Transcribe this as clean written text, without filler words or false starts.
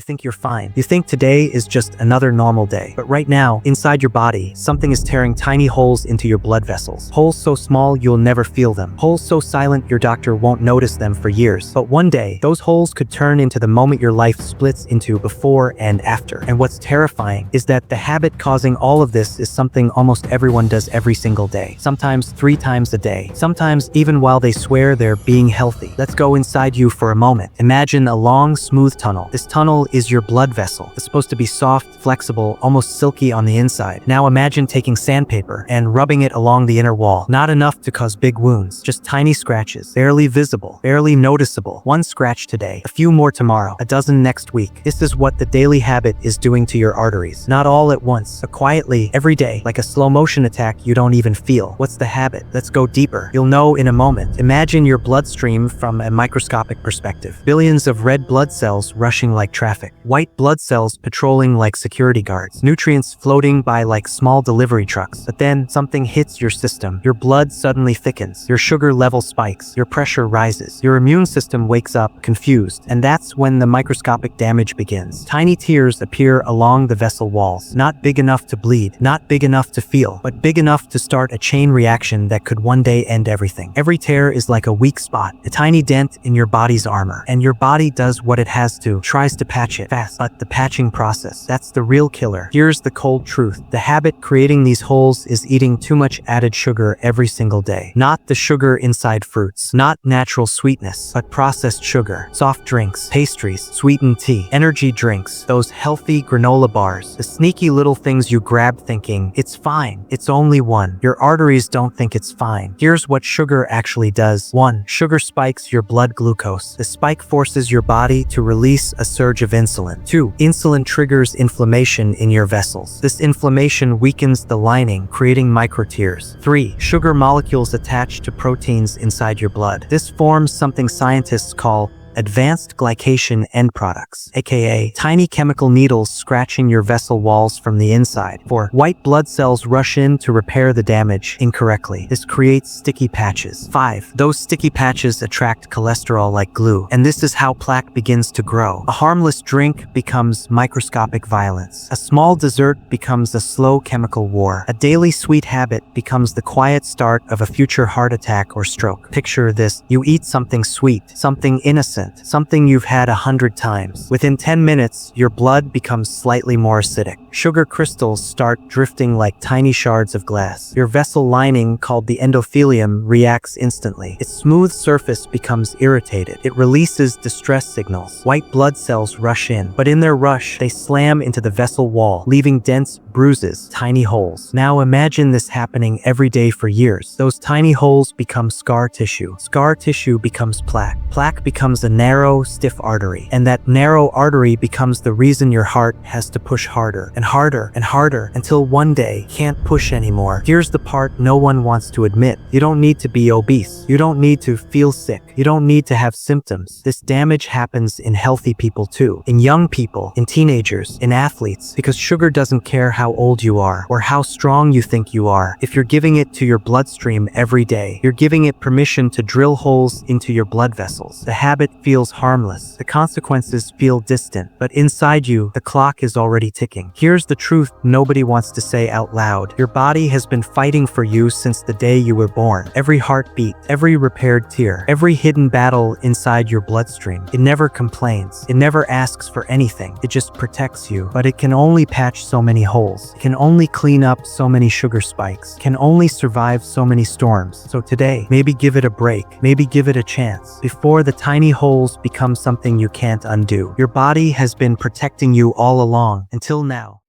You think you're fine. You think today is just another normal day. But right now, inside your body, something is tearing tiny holes into your blood vessels. Holes so small you'll never feel them. Holes so silent your doctor won't notice them for years. But one day, those holes could turn into the moment your life splits into before and after. And what's terrifying is that the habit causing all of this is something almost everyone does every single day. Sometimes 3 times a day. Sometimes even while they swear they're being healthy. Let's go inside you for a moment. Imagine a long, smooth tunnel. This tunnel is your blood vessel. It's supposed to be soft, flexible, almost silky on the inside. Now imagine taking sandpaper and rubbing it along the inner wall. Not enough to cause big wounds, just tiny scratches, barely visible, barely noticeable. 1 scratch today, a few more tomorrow, a dozen next week. This is what the daily habit is doing to your arteries. Not all at once, but quietly, every day, like a slow motion attack you don't even feel. What's the habit? Let's go deeper. You'll know in a moment. Imagine your bloodstream from a microscopic perspective. Billions of red blood cells rushing like traffic. White blood cells patrolling like security guards. Nutrients floating by like small delivery trucks. But then something hits your system. Your blood suddenly thickens. Your sugar level spikes. Your pressure rises. Your immune system wakes up, confused. And that's when the microscopic damage begins. Tiny tears appear along the vessel walls. Not big enough to bleed. Not big enough to feel. But big enough to start a chain reaction that could one day end everything. Every tear is like a weak spot. A tiny dent in your body's armor. And your body does what it has to. Tries to patch it fast. But the patching process, that's the real killer. Here's the cold truth. The habit creating these holes is eating too much added sugar every single day. Not the sugar inside fruits. Not natural sweetness, but processed sugar. Soft drinks, pastries, sweetened tea, energy drinks, those healthy granola bars. The sneaky little things you grab thinking, it's fine. It's only 1. Your arteries don't think it's fine. Here's what sugar actually does. 1. Sugar spikes your blood glucose. The spike forces your body to release a surge of insulin. 2. Insulin triggers inflammation in your vessels. This inflammation weakens the lining, creating microtears. 3. Sugar molecules attach to proteins inside your blood. This forms something scientists call advanced glycation end products, aka tiny chemical needles scratching your vessel walls from the inside. 4. White blood cells rush in to repair the damage incorrectly. This creates sticky patches. 5. Those sticky patches attract cholesterol like glue, and this is how plaque begins to grow. A harmless drink becomes microscopic violence. A small dessert becomes a slow chemical war. A daily sweet habit becomes the quiet start of a future heart attack or stroke. Picture this: you eat something sweet, something innocent, something you've had 100 times. Within 10 minutes, your blood becomes slightly more acidic. Sugar crystals start drifting like tiny shards of glass. Your vessel lining, called the endothelium, reacts instantly. Its smooth surface becomes irritated. It releases distress signals. White blood cells rush in, but in their rush, they slam into the vessel wall, leaving dense bruises, tiny holes. Now imagine this happening every day for years. Those tiny holes become scar tissue. Scar tissue becomes plaque. Plaque becomes a narrow, stiff artery. And that narrow artery becomes the reason your heart has to push harder and harder and harder until one day can't push anymore. Here's the part no one wants to admit. You don't need to be obese. You don't need to feel sick. You don't need to have symptoms. This damage happens in healthy people too. In young people, in teenagers, in athletes, because sugar doesn't care how old you are or how strong you think you are. If you're giving it to your bloodstream every day, you're giving it permission to drill holes into your blood vessels. The habit feels harmless. The consequences feel distant, but inside you, the clock is already ticking. Here's the truth nobody wants to say out loud. Your body has been fighting for you since the day you were born. Every heartbeat, every repaired tear, every hidden battle inside your bloodstream. It never complains. It never asks for anything. It just protects you. But it can only patch so many holes. It can only clean up so many sugar spikes. It can only survive so many storms. So today, maybe give it a break. Maybe give it a chance before the tiny holes become something you can't undo. Your body has been protecting you all along until now.